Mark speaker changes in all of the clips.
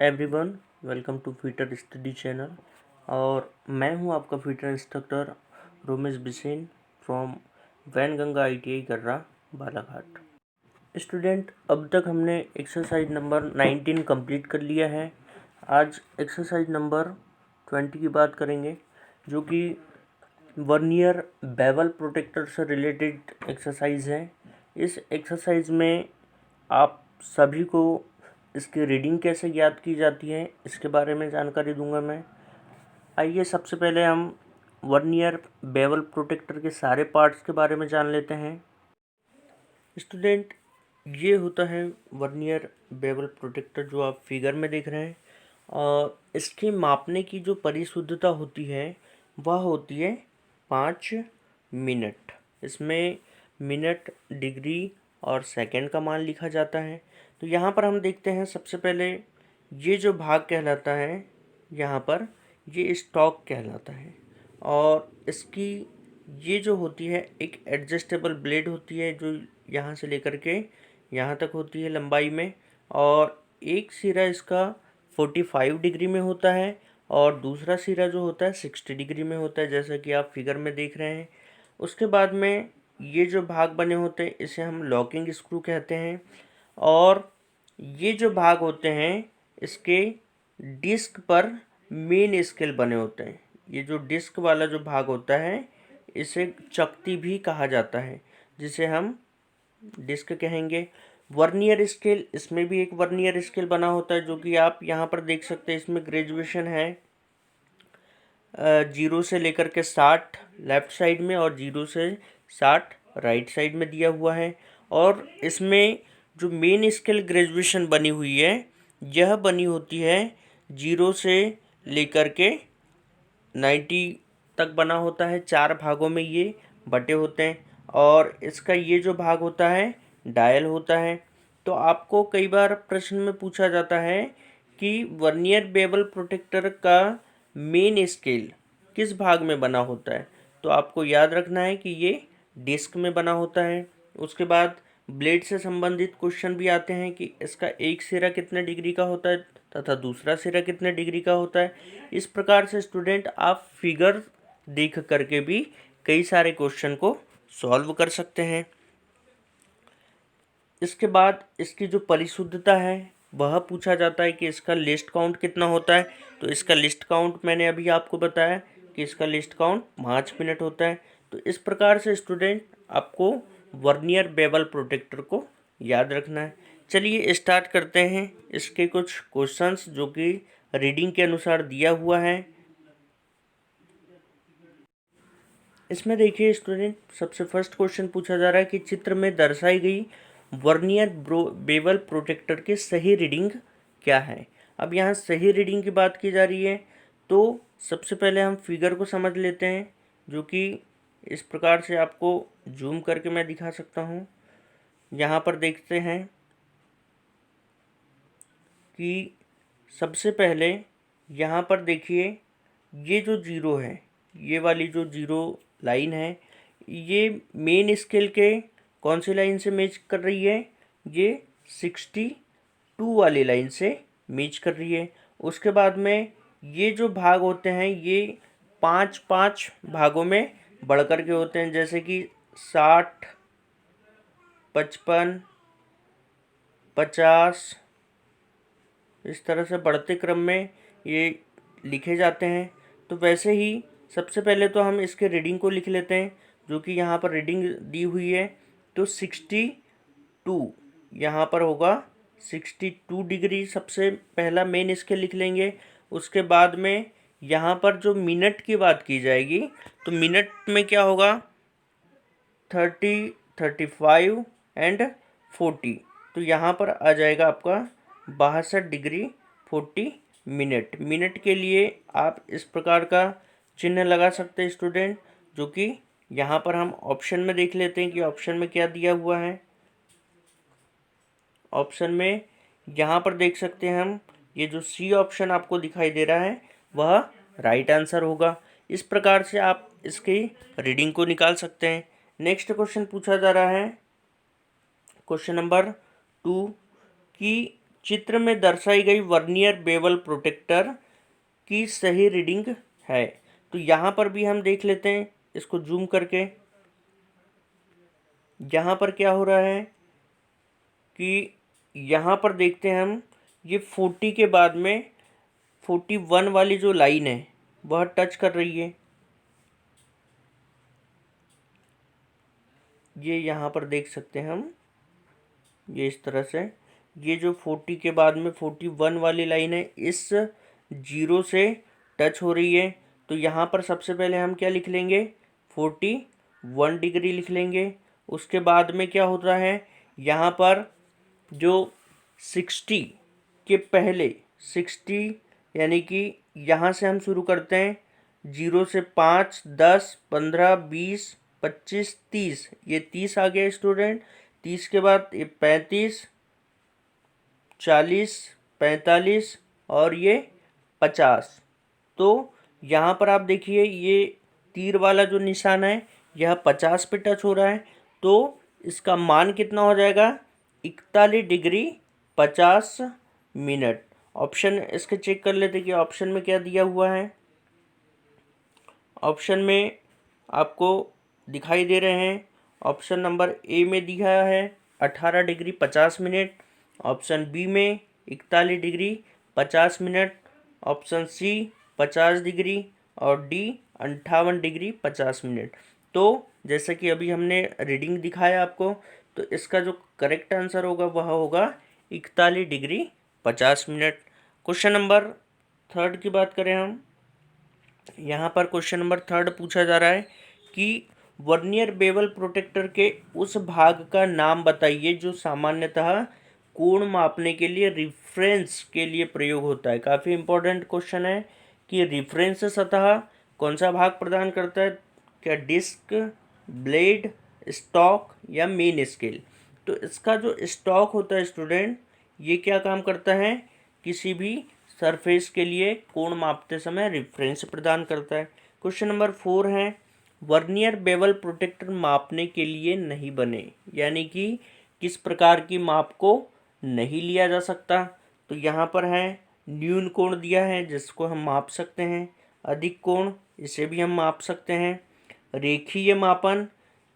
Speaker 1: Everyone, welcome to fitter study channel. और मैं हूं आपका fitter instructor Romesh Bisen from Wainganga ITI Garra Balaghat. Student, अब तक हमने एक्सरसाइज नंबर 19 कंप्लीट कर लिया है। आज एक्सरसाइज नंबर 20 की बात करेंगे, जो कि वर्नियर बेवल प्रोटेक्टर से रिलेटेड एक्सरसाइज है। इस एक्सरसाइज में आप सभी को इसकी रीडिंग कैसे ज्ञात की जाती है इसके बारे में जानकारी दूंगा मैं। आइए सबसे पहले हम वर्नियर बेवल प्रोटेक्टर के सारे पार्ट्स के बारे में जान लेते हैं। स्टूडेंट, ये होता है वर्नियर बेवल प्रोटेक्टर जो आप फिगर में देख रहे हैं, और इसके मापने की जो परिशुद्धता होती है वह होती है 5 मिनट। इसमें मिनट, डिग्री और सेकंड का मान लिखा जाता है। तो यहाँ पर हम देखते हैं, सबसे पहले ये जो भाग कहलाता है, यहाँ पर ये स्टॉक कहलाता है। और इसकी ये जो होती है एक एडजस्टेबल ब्लेड होती है, जो यहाँ से लेकर के यहाँ तक होती है लंबाई में। और एक सिरा इसका 45 डिग्री में होता है और दूसरा सिरा जो होता है 60 डिग्री में होता है, जैसा कि आप फिगर में देख रहे हैं। उसके बाद में ये जो भाग बने होते हैं इसे हम लॉकिंग स्क्रू कहते हैं। और ये जो भाग होते हैं इसके डिस्क पर मेन स्केल बने होते हैं। ये जो डिस्क वाला जो भाग होता है इसे चकती भी कहा जाता है, जिसे हम डिस्क कहेंगे। वर्नियर स्केल, इसमें भी एक वर्नियर स्केल बना होता है, जो कि आप यहाँ पर देख सकते हैं। इसमें ग्रेजुएशन है 0 से लेकर के 60 लेफ्ट साइड में और 0 से 60 राइट साइड में दिया हुआ है। और इसमें जो मेन स्केल ग्रेजुएशन बनी हुई है यह बनी होती है 0 से लेकर के 90 तक बना होता है। 4 भागों में ये बटे होते हैं। और इसका ये जो भाग होता है डायल होता है। तो आपको कई बार प्रश्न में पूछा जाता है कि वर्नियर बेवल प्रोटेक्टर का मेन स्केल किस भाग में बना होता है, तो आपको याद रखना है कि ये डिस्क में बना होता है। उसके बाद ब्लेड से संबंधित क्वेश्चन भी आते हैं कि इसका एक सिरा कितने डिग्री का होता है तथा दूसरा सिरा कितने डिग्री का होता है। इस प्रकार से स्टूडेंट आप फिगर देख करके भी कई सारे क्वेश्चन को सॉल्व कर सकते हैं। इसके बाद इसकी जो परिशुद्धता है वह पूछा जाता है कि इसका लिस्ट काउंट कितना होता है। तो इसका लिस्ट काउंट मैंने अभी आपको बताया कि इसका लिस्ट काउंट 5 मिनट होता है। तो इस प्रकार से स्टूडेंट आपको वर्नियर बेवल प्रोटेक्टर को याद रखना है। चलिए स्टार्ट करते हैं इसके कुछ क्वेश्चंस, जो कि रीडिंग के अनुसार दिया हुआ है। इसमें देखिए स्टूडेंट, सबसे फर्स्ट क्वेश्चन पूछा जा रहा है कि चित्र में दर्शाई गई वर्नियर बेवल प्रोटेक्टर के सही रीडिंग क्या है। अब यहाँ सही रीडिंग की बात की जा रही है, तो सबसे पहले हम फिगर को समझ लेते हैं, जो कि इस प्रकार से आपको जूम करके मैं दिखा सकता हूँ। यहाँ पर देखते हैं कि सबसे पहले यहाँ पर देखिए, ये जो जीरो है, ये वाली जो जीरो लाइन है, ये मेन स्केल के कौन सी लाइन से मैच कर रही है, ये 62 वाली लाइन से मैच कर रही है। उसके बाद में ये जो भाग होते हैं ये 5-5 भागों में बढ़ कर के होते हैं, जैसे कि 60, 55, 50, इस तरह से बढ़ते क्रम में ये लिखे जाते हैं। तो वैसे ही सबसे पहले तो हम इसके रीडिंग को लिख लेते हैं, जो कि यहाँ पर रीडिंग दी हुई है। तो 62 यहाँ पर होगा 62 डिग्री, सबसे पहला मेन स्केल लिख लेंगे। उसके बाद में यहाँ पर जो मिनट की बात की जाएगी, तो मिनट में क्या होगा 30, 35 एंड 40। तो यहाँ पर आ जाएगा आपका 62 डिग्री 40 मिनट। मिनट के लिए आप इस प्रकार का चिन्ह लगा सकते हैं स्टूडेंट, जो कि यहाँ पर हम ऑप्शन में देख लेते हैं कि ऑप्शन में क्या दिया हुआ है। ऑप्शन में यहाँ पर देख सकते हैं हम, ये जो सी ऑप्शन आपको दिखाई दे रहा है वह राइट आंसर होगा। इस प्रकार से आप इसकी रीडिंग को निकाल सकते हैं। नेक्स्ट क्वेश्चन पूछा जा रहा है, क्वेश्चन नंबर 2, कि चित्र में दर्शाई गई वर्नियर बेवल प्रोटेक्टर की सही रीडिंग है। तो यहाँ पर भी हम देख लेते हैं इसको जूम करके। यहाँ पर क्या हो रहा है कि यहाँ पर देखते हैं हम, ये 40 के बाद में 41 वाली जो लाइन है वह टच कर रही है। ये यहाँ पर देख सकते हैं हम, ये इस तरह से, ये जो 40 के बाद में 41 वाली लाइन है इस 0 से टच हो रही है। तो यहाँ पर सबसे पहले हम क्या लिख लेंगे, 41 डिग्री लिख लेंगे। उसके बाद में क्या होता है, यहाँ पर जो 60 के पहले 60 यानी कि यहाँ से हम शुरू करते हैं, 0 से 5, 10, 15, 20, 25, 30, ये 30 आ गया स्टूडेंट। 30 के बाद ये 35, 40, 45 और ये 50। तो यहाँ पर आप देखिए ये तीर वाला जो निशान है यह 50 पे टच हो रहा है। तो इसका मान कितना हो जाएगा, 41 डिग्री 50 मिनट। ऑप्शन इसके चेक कर लेते कि ऑप्शन में क्या दिया हुआ है। ऑप्शन में आपको दिखाई दे रहे हैं, ऑप्शन नंबर ए में दिया है 18 डिग्री 50 मिनट, ऑप्शन बी में 41 degree 50 minute, option C 50 degree और डी 58 डिग्री 50 मिनट। तो जैसे कि अभी हमने रीडिंग दिखाया आपको, तो इसका जो करेक्ट आंसर होगा वह होगा 41 डिग्री 50 मिनट। क्वेश्चन नंबर 3 की बात करें हम, यहाँ पर क्वेश्चन नंबर 3 पूछा जा रहा है कि वर्नियर बेवल प्रोटेक्टर के उस भाग का नाम बताइए जो सामान्यतः कोण मापने के लिए रिफरेंस के लिए प्रयोग होता है। काफ़ी इंपॉर्टेंट क्वेश्चन है कि रिफरेंस सतह कौन सा भाग प्रदान करता है, क्या डिस्क, ब्लेड, स्टॉक या मेन स्केल। तो इसका जो स्टॉक होता है स्टूडेंट, ये क्या काम करता है, किसी भी सरफेस के लिए कोण मापते समय रेफरेंस प्रदान करता है। क्वेश्चन नंबर 4 है, वर्नियर बेवल प्रोटेक्टर मापने के लिए नहीं बने, यानी कि किस प्रकार की माप को नहीं लिया जा सकता। तो यहाँ पर है न्यून कोण दिया है जिसको हम माप सकते हैं, अधिक कोण इसे भी हम माप सकते हैं, रेखीय मापन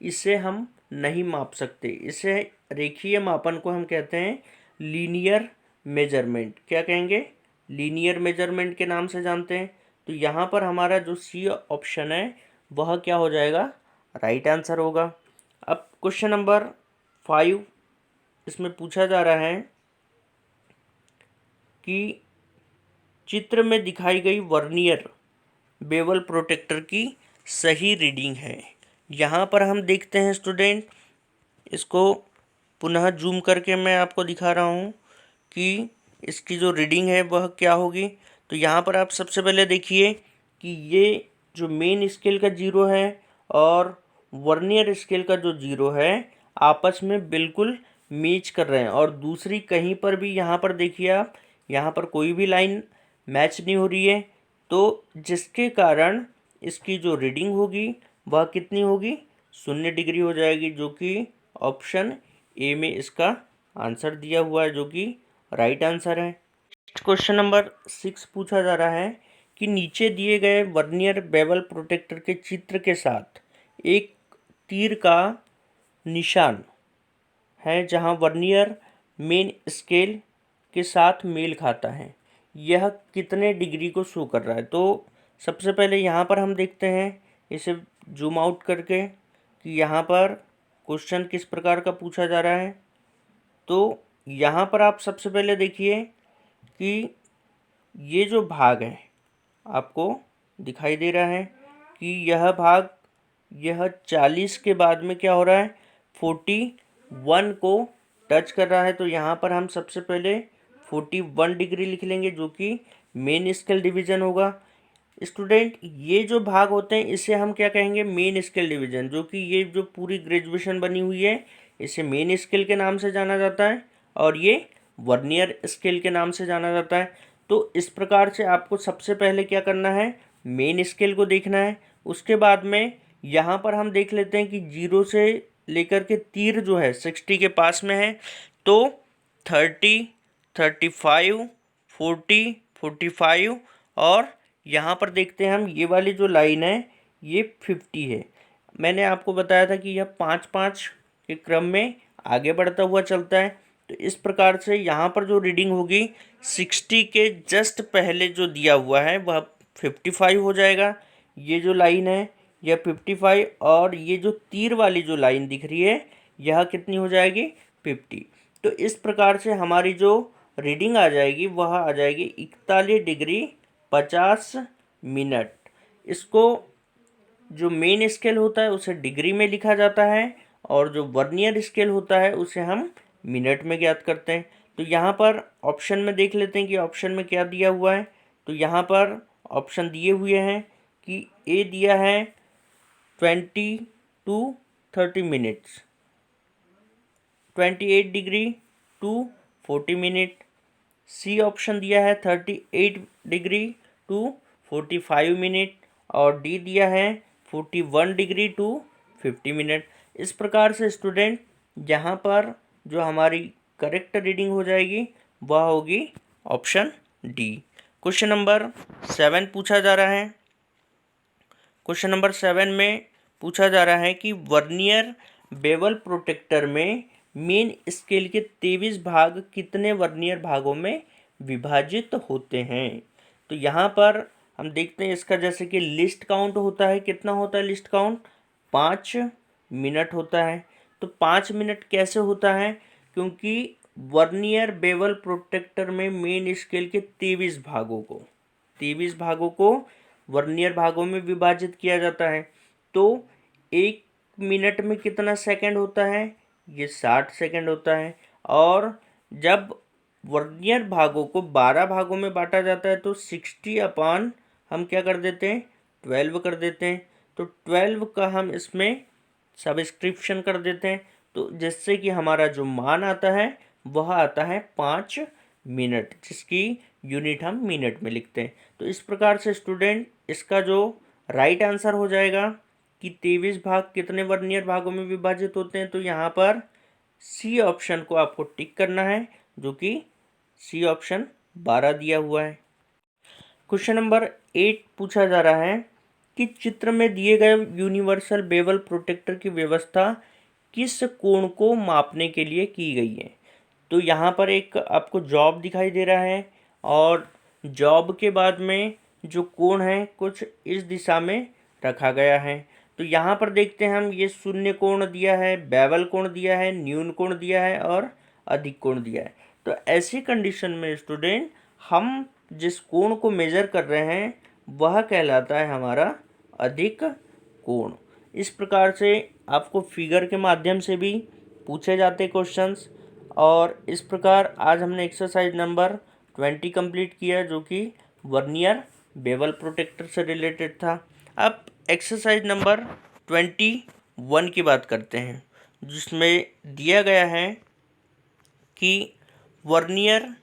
Speaker 1: इसे हम नहीं माप सकते, इसे रेखीय मापन को हम कहते हैं लीनियर मेजरमेंट। क्या कहेंगे, लीनियर मेजरमेंट के नाम से जानते हैं। तो यहाँ पर हमारा जो सी ऑप्शन है वह क्या हो जाएगा, राइट आंसर होगा। अब क्वेश्चन नंबर 5 इसमें पूछा जा रहा है कि चित्र में दिखाई गई वर्नियर बेवल प्रोटेक्टर की सही रीडिंग है। यहाँ पर हम देखते हैं स्टूडेंट, इसको पुनः जूम करके मैं आपको दिखा रहा हूँ कि इसकी जो रीडिंग है वह क्या होगी। तो यहाँ पर आप सबसे पहले देखिए कि ये जो मेन स्केल का 0 है और वर्नियर स्केल का जो 0 है आपस में बिल्कुल मैच कर रहे हैं, और दूसरी कहीं पर भी यहाँ पर देखिए आप, यहाँ पर कोई भी लाइन मैच नहीं हो रही है। तो जिसके कारण इसकी जो रीडिंग होगी वह कितनी होगी, 0 डिग्री हो जाएगी, जो कि ऑप्शन ए में इसका आंसर दिया हुआ है, जो कि राइट आंसर है। क्वेश्चन नंबर 6 पूछा जा रहा है कि नीचे दिए गए वर्नियर बेवल प्रोटेक्टर के चित्र के साथ एक तीर का निशान है जहां वर्नियर मेन स्केल के साथ मेल खाता है, यह कितने डिग्री को शो कर रहा है। तो सबसे पहले यहाँ पर हम देखते हैं इसे जूम आउट करके कि यहाँ पर क्वेश्चन किस प्रकार का पूछा जा रहा है। तो यहाँ पर आप सबसे पहले देखिए कि ये जो भाग है आपको दिखाई दे रहा है कि यह भाग, यह 40 के बाद में क्या हो रहा है, 41 को टच कर रहा है। तो यहाँ पर हम सबसे पहले 41 डिग्री लिख लेंगे, जो कि मेन स्केल डिवीज़न होगा। स्टूडेंट ये जो भाग होते हैं इसे हम क्या कहेंगे, मेन स्केल डिवीज़न, जो कि ये जो पूरी ग्रेजुएशन बनी हुई है इसे मेन स्केल के नाम से जाना जाता है और ये वर्नियर स्केल के नाम से जाना जाता है। तो इस प्रकार से आपको सबसे पहले क्या करना है, मेन स्केल को देखना है। उसके बाद में यहाँ पर हम देख लेते हैं कि 0 से लेकर के तीर जो है 60 के पास में है, तो 30, 35, 40, 45 और यहाँ पर देखते हैं हम ये वाली जो लाइन है ये 50 है। मैंने आपको बताया था कि यह 5-5 के क्रम में आगे बढ़ता हुआ चलता है। तो इस प्रकार से यहाँ पर जो रीडिंग होगी 60 के जस्ट पहले जो दिया हुआ है वह 55 हो जाएगा। ये जो लाइन है यह 55 और ये जो तीर वाली जो लाइन दिख रही है यह कितनी हो जाएगी 50। तो इस प्रकार से हमारी जो रीडिंग आ जाएगी वह आ जाएगी 41 डिग्री 50 मिनट। इसको जो मेन स्केल होता है उसे डिग्री में लिखा जाता है और जो वर्नियर स्केल होता है उसे हम मिनट में ज्ञात करते हैं। तो यहाँ पर ऑप्शन में देख लेते हैं कि ऑप्शन में क्या दिया हुआ है। तो यहाँ पर ऑप्शन दिए हुए हैं कि ए दिया है 20 to 30 minutes, 28 degree to 40 minute. C option दिया है 38 डिग्री टू 45 मिनट और डी दिया है 41 डिग्री टू 50 मिनट। इस प्रकार से स्टूडेंट यहाँ पर जो हमारी करेक्ट रीडिंग हो जाएगी वह होगी ऑप्शन डी। क्वेश्चन नंबर 7 पूछा जा रहा है। क्वेश्चन नंबर 7 में पूछा जा रहा है कि वर्नियर बेवल प्रोटेक्टर में मेन स्केल के 23 भाग कितने वर्नियर भागों में विभाजित होते हैं। तो यहाँ पर हम देखते हैं इसका जैसे कि लिस्ट काउंट होता है। कितना होता है लिस्ट काउंट? 5 मिनट होता है। तो 5 मिनट कैसे होता है? क्योंकि वर्नियर बेवल प्रोटेक्टर में मेन स्केल के 23 भागों को वर्नियर भागों में विभाजित किया जाता है। तो 1 मिनट में कितना सेकंड होता है? ये 60 सेकंड होता है। और जब वर्नियर भागों को 12 भागों में बांटा जाता है तो 60 अपान हम क्या कर देते हैं? 12 कर देते हैं। तो 12 का हम इसमें सब्सक्रिप्शन कर देते हैं। तो जिससे कि हमारा जो मान आता है वह आता है 5 मिनट, जिसकी यूनिट हम मिनट में लिखते हैं। तो इस प्रकार से स्टूडेंट इसका जो राइट आंसर हो जाएगा कि 23 भाग कितने वर्नियर भागों में विभाजित होते हैं। तो यहाँ पर सी ऑप्शन को आपको टिक करना है, जो कि सी ऑप्शन 12 दिया हुआ है। क्वेश्चन नंबर 8 पूछा जा रहा है कि चित्र में दिए गए यूनिवर्सल बेवल प्रोटेक्टर की व्यवस्था किस कोण को मापने के लिए की गई है। तो यहाँ पर एक आपको जॉब दिखाई दे रहा है और जॉब के बाद में जो कोण है कुछ इस दिशा में रखा गया है। तो यहाँ पर देखते हैं हम, ये शून्य कोण दिया है, बेवल कोण दिया है, न्यून कोण दिया है और अधिक कोण दिया है। तो ऐसी कंडीशन में स्टूडेंट हम जिस कोण को मेजर कर रहे हैं वह कहलाता है हमारा अधिक कोण। इस प्रकार से आपको फिगर के माध्यम से भी पूछे जाते क्वेश्चंस। और इस प्रकार आज हमने एक्सरसाइज नंबर 20 कंप्लीट किया, जो कि वर्नियर बेवल प्रोटेक्टर से रिलेटेड था। अब एक्सरसाइज नंबर 21 की बात करते हैं, जिसमें दिया गया है कि वर्नियर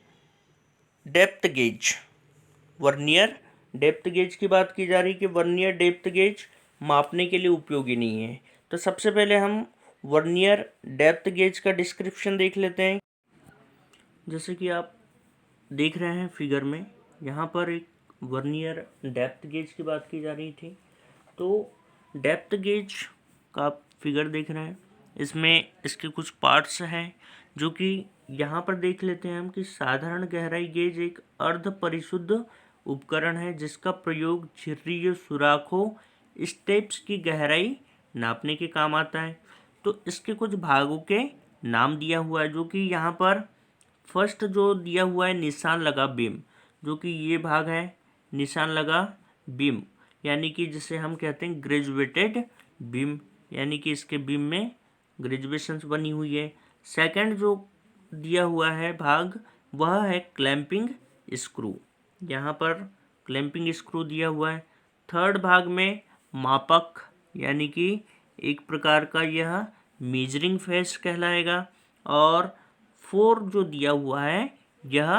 Speaker 1: डेप्थ गेज की बात की जा रही कि वर्नियर डेप्थ गेज मापने के लिए उपयोगी नहीं है। तो सबसे पहले हम वर्नियर डेप्थ गेज का डिस्क्रिप्शन देख लेते हैं। जैसे कि आप देख रहे हैं फिगर में, यहाँ पर एक वर्नियर डेप्थ गेज की बात की जा रही थी। तो डेप्थ गेज का आप फिगर देख रहे हैं, इसमें इसके कुछ पार्ट्स हैं, जो कि यहाँ पर देख लेते हैं हम कि साधारण गहराई गेज एक अर्ध परिशुद्ध उपकरण है जिसका प्रयोग झिर्री या सुराखों स्टेप्स की गहराई नापने के काम आता है। तो इसके कुछ भागों के नाम दिया हुआ है, जो कि यहाँ पर फर्स्ट जो दिया हुआ है निशान लगा बीम, जो कि ये भाग है निशान लगा बीम, यानी कि जिसे हम कहते हैं ग्रेजुएटेड बीम, यानी कि इसके बीम में ग्रेजुएशंस बनी हुई है। सेकंड जो दिया हुआ है भाग वह है क्लैंपिंग स्क्रू, यहाँ पर क्लैंपिंग स्क्रू दिया हुआ है। थर्ड भाग में मापक, यानी कि एक प्रकार का यह मेजरिंग फेस कहलाएगा। और फोर जो दिया हुआ है यह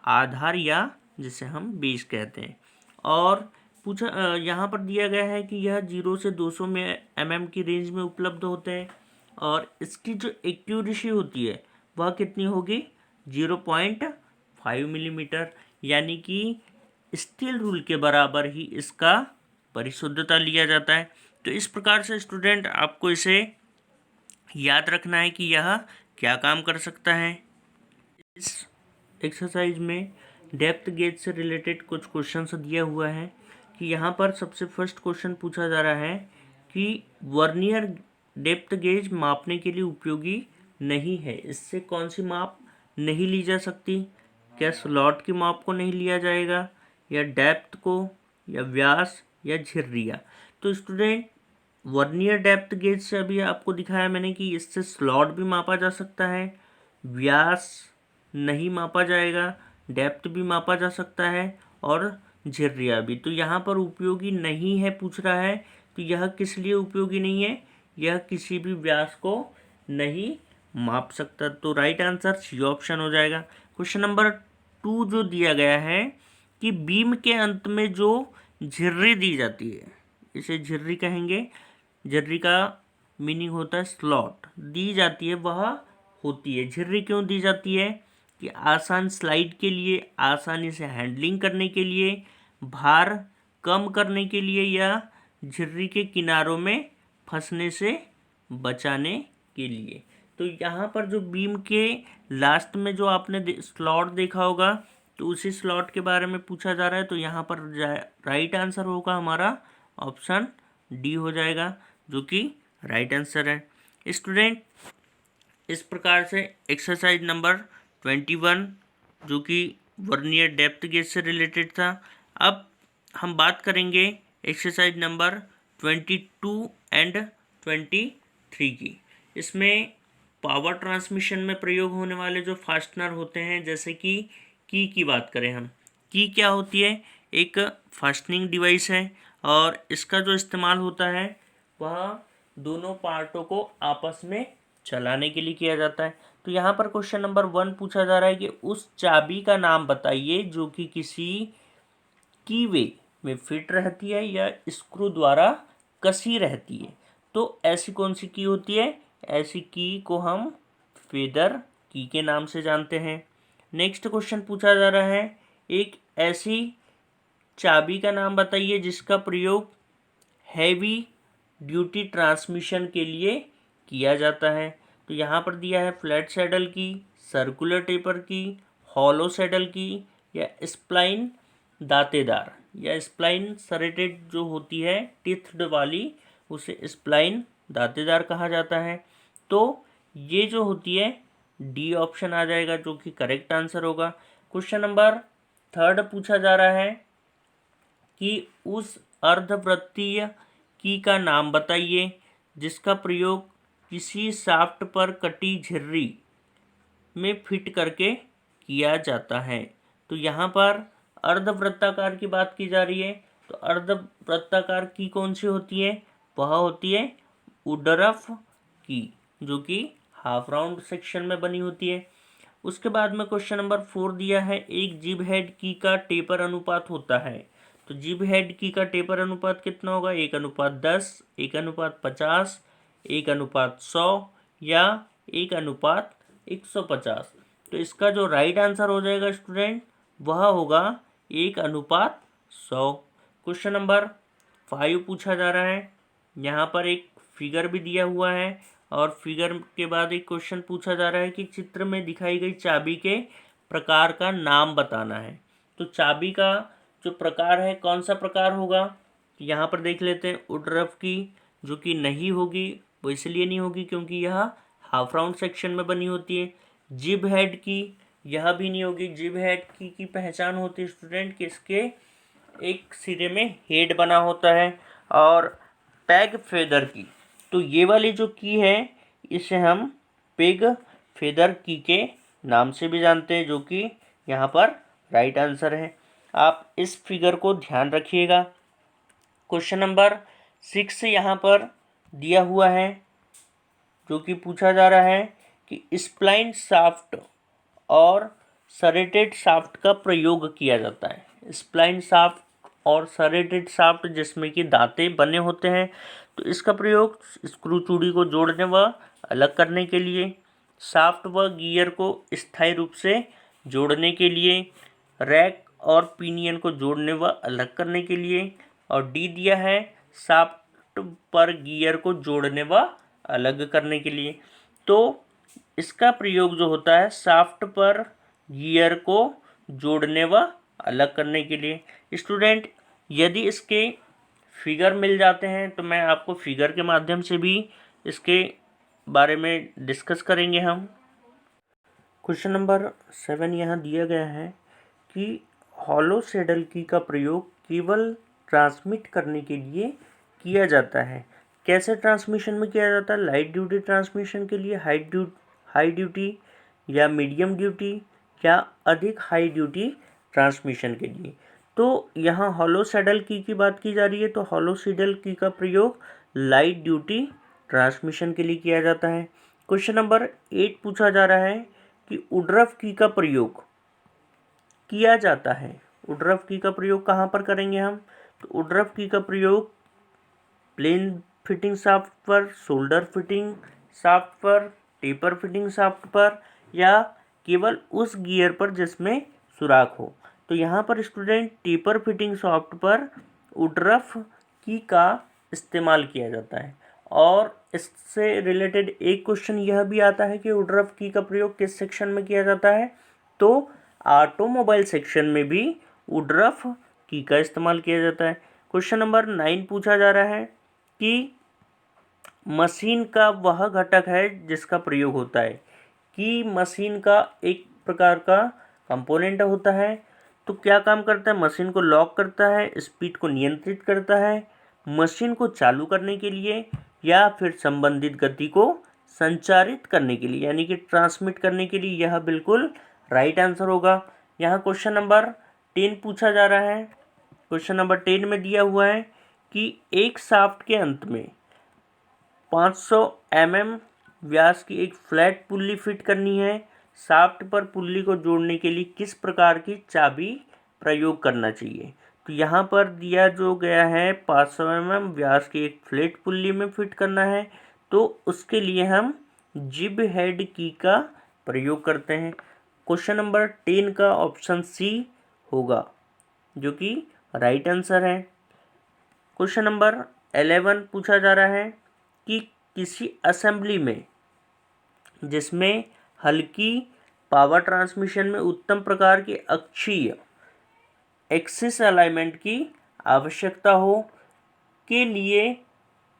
Speaker 1: आधार, या जिसे हम बेस कहते हैं। और पूछा यहाँ पर दिया गया है कि यह 0 से 200 mm की रेंज में उपलब्ध होते हैं और इसकी जो एक्यूरेसी होती है वह कितनी होगी? 5 मिलीमीटर, यानी कि स्टील रूल के बराबर ही इसका परिशुद्धता लिया जाता है। तो इस प्रकार से स्टूडेंट आपको इसे याद रखना है कि यह क्या काम कर सकता है। इस एक्सरसाइज में डेप्थ गेज से रिलेटेड कुछ क्वेश्चंस दिया हुआ है कि यहाँ पर सबसे फर्स्ट क्वेश्चन पूछा जा रहा है कि वर्नियर डेप्थ गेज मापने के लिए उपयोगी नहीं है। इससे कौन सी माप नहीं ली जा सकती? क्या स्लॉट की माप को नहीं लिया जाएगा, या डेप्थ को, या व्यास, या झिर्रिया? तो स्टूडेंट वर्नियर डेप्थ गेज से अभी आपको दिखाया मैंने कि इससे स्लॉट भी मापा जा सकता है, व्यास नहीं मापा जाएगा, डेप्थ भी मापा जा सकता है और झिर्रिया भी। तो यहाँ पर उपयोगी नहीं है पूछ रहा है, तो यह किस लिए उपयोगी नहीं है? यह किसी भी व्यास को नहीं माप सकता। तो राइट आंसर सी ऑप्शन हो जाएगा। क्वेश्चन नंबर 2 जो दिया गया है कि बीम के अंत में जो झिर्री दी जाती है, इसे झिर्री कहेंगे। झिर्री का मीनिंग होता है स्लॉट, दी जाती है वह होती है। झिर्री क्यों दी जाती है? कि आसान स्लाइड के लिए, आसानी से हैंडलिंग करने के लिए, भार कम करने के लिए, या झिर्री के किनारों में फंसने से बचाने के लिए। तो यहाँ पर जो बीम के लास्ट में जो आपने स्लॉट देखा होगा, तो उसी स्लॉट के बारे में पूछा जा रहा है। तो यहाँ पर राइट आंसर होगा हमारा ऑप्शन डी हो जाएगा, जो कि राइट आंसर है। स्टूडेंट इस प्रकार से एक्सरसाइज नंबर 21 जो कि वर्नियर डेप्थ गेज से रिलेटेड था। अब हम बात करेंगे एक्सरसाइज नंबर 22 एंड 23 की। इसमें पावर ट्रांसमिशन में प्रयोग होने वाले जो फास्टनर होते हैं, जैसे कि की बात करें हम, की क्या होती है? एक फास्टनिंग डिवाइस है और इसका जो इस्तेमाल होता है वह दोनों पार्टों को आपस में चलाने के लिए किया जाता है। तो यहाँ पर क्वेश्चन नंबर 1 पूछा जा रहा है कि उस चाबी का नाम बताइए जो कि किसी कीवे में फिट रहती है या स्क्रू द्वारा कसी रहती है। तो ऐसी कौन सी की होती है? ऐसी की को हम फेदर की के नाम से जानते हैं। नेक्स्ट क्वेश्चन पूछा जा रहा है, एक ऐसी चाबी का नाम बताइए जिसका प्रयोग हैवी ड्यूटी ट्रांसमिशन के लिए किया जाता है। तो यहाँ पर दिया है फ्लैट सैडल की, सर्कुलर टेपर की, हॉलो सैडल की, या स्प्लाइन दांतेदार, या स्प्लाइन सरेटेड जो होती है टिथ्ड वाली, उसे स्प्लाइन दांतेदार कहा जाता है। तो ये जो होती है डी ऑप्शन आ जाएगा, जो कि करेक्ट आंसर होगा। क्वेश्चन नंबर 3 पूछा जा रहा है कि उस अर्धवृत्तीय की का नाम बताइए जिसका प्रयोग किसी शाफ्ट पर कटी झिर्री में फिट करके किया जाता है। तो यहाँ पर अर्धवृत्ताकार की बात की जा रही है। तो अर्धवृत्ताकार की कौन सी होती है? वह होती है उडरफ की, जो कि हाफ राउंड सेक्शन में बनी होती है। उसके बाद में क्वेश्चन नंबर 4 दिया है, एक जिब हेड की का टेपर अनुपात होता है। तो जिब हेड की का टेपर अनुपात कितना होगा? 1:10, 1:50, 1:100 या 1:150। तो इसका जो राइट आंसर हो जाएगा स्टूडेंट वह होगा 1:100। क्वेश्चन नंबर 5 पूछा जा रहा है। यहाँ पर एक फिगर भी दिया हुआ है और फिगर के बाद एक क्वेश्चन पूछा जा रहा है कि चित्र में दिखाई गई चाबी के प्रकार का नाम बताना है। तो चाबी का जो प्रकार है कौन सा प्रकार होगा? यहाँ पर देख लेते हैं। उडरफ की जो कि नहीं होगी, वो इसलिए नहीं होगी क्योंकि यह हाफ राउंड सेक्शन में बनी होती है। जिब हेड की यह भी नहीं होगी। जिब हेड की पहचान होती है स्टूडेंट कि इसके एक सिरे में हेड बना होता है। और पैग फेदर की, तो ये वाली जो की है इसे हम पेग फेदर की के नाम से भी जानते हैं, जो कि यहाँ पर राइट आंसर है। आप इस फिगर को ध्यान रखिएगा। क्वेश्चन नंबर 6 यहाँ पर दिया हुआ है, जो कि पूछा जा रहा है कि स्प्लाइन शाफ्ट और सरेटेड शाफ्ट का प्रयोग किया जाता है। स्प्लाइन शाफ्ट और सरेटेड शाफ्ट जिसमें कि दांते बने होते हैं, तो इसका प्रयोग स्क्रू चूड़ी को जोड़ने व अलग करने के लिए, शाफ्ट व गियर को स्थायी रूप से जोड़ने के लिए, रैक और पिनियन को जोड़ने व अलग करने के लिए, और डी दिया है शाफ्ट पर गियर को जोड़ने व अलग करने के लिए। तो इसका प्रयोग जो होता है शाफ्ट पर गियर को जोड़ने व अलग करने के लिए। स्टूडेंट, यदि इसके फिगर मिल जाते हैं तो मैं आपको फिगर के माध्यम से भी इसके बारे में डिस्कस करेंगे हम। क्वेश्चन नंबर 7 यहाँ दिया गया है कि हॉलो सैडल की का प्रयोग केवल ट्रांसमिट करने के लिए किया जाता है। कैसे ट्रांसमिशन में किया जाता है? लाइट ड्यूटी ट्रांसमिशन के लिए, हाई ड्यूटी या मीडियम ड्यूटी या अधिक हाई ड्यूटी ट्रांसमिशन के लिए। तो यहाँ हॉलो सैडल की बात की जा रही है, तो हॉलो सैडल की का प्रयोग लाइट ड्यूटी ट्रांसमिशन के लिए किया जाता है। क्वेश्चन नंबर 8 पूछा जा रहा है कि उड्रफ की का प्रयोग किया जाता है। उड्रफ की का प्रयोग कहाँ पर करेंगे हम? तो उड्रफ की का प्रयोग प्लेन फिटिंग शाफ्ट पर, शोल्डर फिटिंग शाफ्ट पर, टेपर फिटिंग शाफ्ट पर, या केवल उस गियर पर जिसमें सुराख हो। तो यहाँ पर स्टूडेंट टेपर फिटिंग शाफ्ट पर उड्रफ की का इस्तेमाल किया जाता है। और इससे रिलेटेड एक क्वेश्चन यह भी आता है कि उड्रफ की का प्रयोग किस सेक्शन में किया जाता है? तो ऑटोमोबाइल सेक्शन में भी उड्रफ की का इस्तेमाल किया जाता है। क्वेश्चन नंबर 9 पूछा जा रहा है कि मशीन का वह घटक है जिसका प्रयोग होता है। कि मशीन का एक प्रकार का कंपोनेंट होता है, तो क्या काम करता है? मशीन को लॉक करता है, स्पीड को नियंत्रित करता है, मशीन को चालू करने के लिए या फिर संबंधित गति को संचारित करने के लिए, यानी कि ट्रांसमिट करने के लिए। यह बिल्कुल राइट आंसर होगा। यहाँ क्वेश्चन नंबर 10 पूछा जा रहा है। क्वेश्चन नंबर 10 में दिया हुआ है कि एक शाफ्ट के अंत में 500 mm व्यास की एक फ्लैट पुल्ली फिट करनी है। शाफ्ट पर पुल्ली को जोड़ने के लिए किस प्रकार की चाबी प्रयोग करना चाहिए? तो यहाँ पर दिया जो गया है 500 mm व्यास की एक फ्लैट पुल्ली में फिट करना है, तो उसके लिए हम जिब हेड की का प्रयोग करते हैं। क्वेश्चन नंबर 10 का ऑप्शन सी होगा, जो कि राइट आंसर है। क्वेश्चन नंबर 11 पूछा जा रहा है कि किसी असेंबली में जिसमें हल्की पावर ट्रांसमिशन में उत्तम प्रकार की अक्षीय एक्सिस अलाइनमेंट की आवश्यकता हो के लिए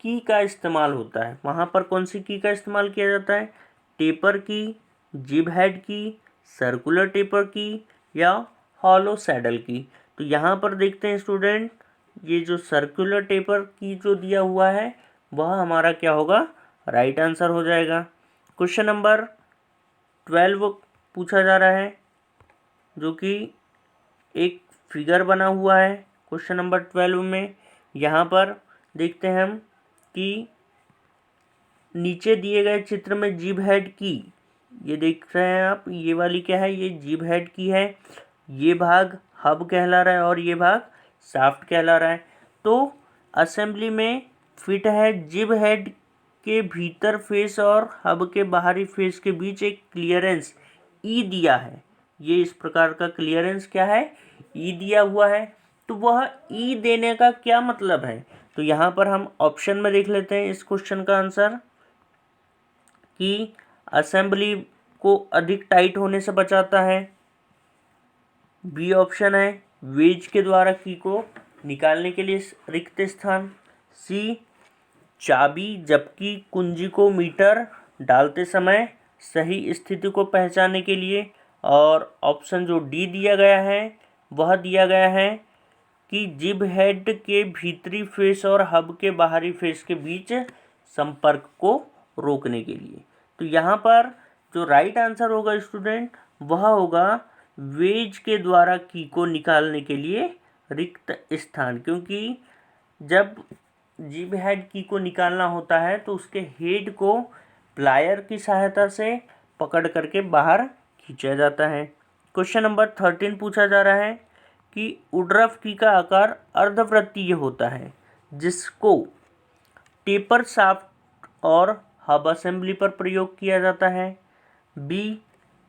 Speaker 1: की का इस्तेमाल होता है। वहाँ पर कौन सी की का इस्तेमाल किया जाता है? टेपर की, जिब हेड की, सर्कुलर टेपर की या हॉलो सैडल की। तो यहाँ पर देखते हैं स्टूडेंट, ये जो सर्कुलर टेपर की जो दिया हुआ है वह हमारा क्या होगा? राइट आंसर हो जाएगा। क्वेश्चन नंबर 12 पूछा जा रहा है, जो कि एक फिगर बना हुआ है क्वेश्चन नंबर 12 में। यहाँ पर देखते हैं हम कि नीचे दिए गए चित्र में जिब हेड की, ये देख रहे हैं आप, ये वाली क्या है? ये जिब हेड की है। ये भाग हब कहला रहा है और ये भाग शाफ्ट कहला रहा है। तो असेंबली में फिट है। जिब हेड के भीतर फेस और हब के बाहरी फेस के बीच एक क्लियरेंस ई दिया है। ये इस प्रकार का क्लियरेंस क्या है? ई दिया हुआ है। तो वह ई देने का क्या मतलब है? तो यहाँ पर हम ऑप्शन में देख लेते हैं इस क्वेश्चन का आंसर, कि असेंबली को अधिक टाइट होने से बचाता है। बी ऑप्शन है वेज के द्वारा की को निकालने के लिए रिक्त स्थान। सी चाबी जबकि कुंजी को मीटर डालते समय सही स्थिति को पहचानने के लिए। और ऑप्शन जो डी दिया गया है वह दिया गया है कि जिब हेड के भीतरी फेस और हब के बाहरी फेस के बीच संपर्क को रोकने के लिए। तो यहाँ पर जो राइट आंसर होगा स्टूडेंट वह होगा वेज के द्वारा की को निकालने के लिए रिक्त स्थान। क्योंकि जब जिब हेड की को निकालना होता है तो उसके हेड को प्लायर की सहायता से पकड़ करके बाहर खींचा जाता है। क्वेश्चन नंबर 13 पूछा जा रहा है कि उड्रफ की का आकार अर्धवृत्तीय होता है जिसको टेपर शाफ्ट और हब असेंबली पर प्रयोग किया जाता है। बी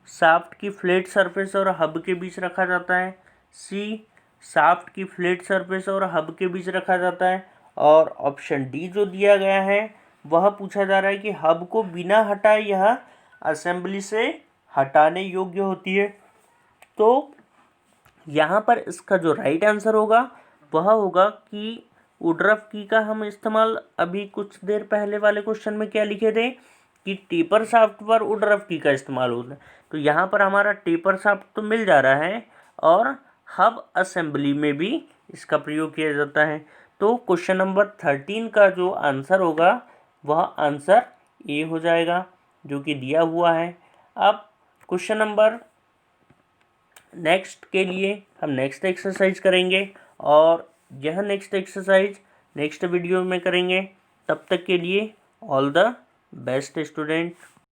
Speaker 1: शाफ्ट की फ्लैट सरफेस और हब के बीच रखा जाता है। सी, शाफ्ट की फ्लैट सरफेस और हब के बीच रखा जाता है। और ऑप्शन डी जो दिया गया है वह पूछा जा रहा है कि हब को बिना हटाए यह असेंबली से हटाने योग्य होती है। तो यहाँ पर इसका जो राइट आंसर होगा वह होगा कि वुडरफ की का हम इस्तेमाल अभी कुछ देर पहले वाले क्वेश्चन में क्या लिखे थे कि टेपर शाफ्ट पर वुडरफ की का इस्तेमाल होता है। तो यहाँ पर हमारा टेपर शाफ्ट तो मिल जा रहा है और हब असेंबली में भी इसका प्रयोग किया जाता है। तो क्वेश्चन नंबर 13 का जो आंसर होगा वह आंसर ए हो जाएगा जो कि दिया हुआ है। अब क्वेश्चन नंबर नेक्स्ट के लिए हम नेक्स्ट एक्सरसाइज करेंगे और यह नेक्स्ट एक्सरसाइज नेक्स्ट वीडियो में करेंगे। तब तक के लिए ऑल द बेस्ट स्टूडेंट।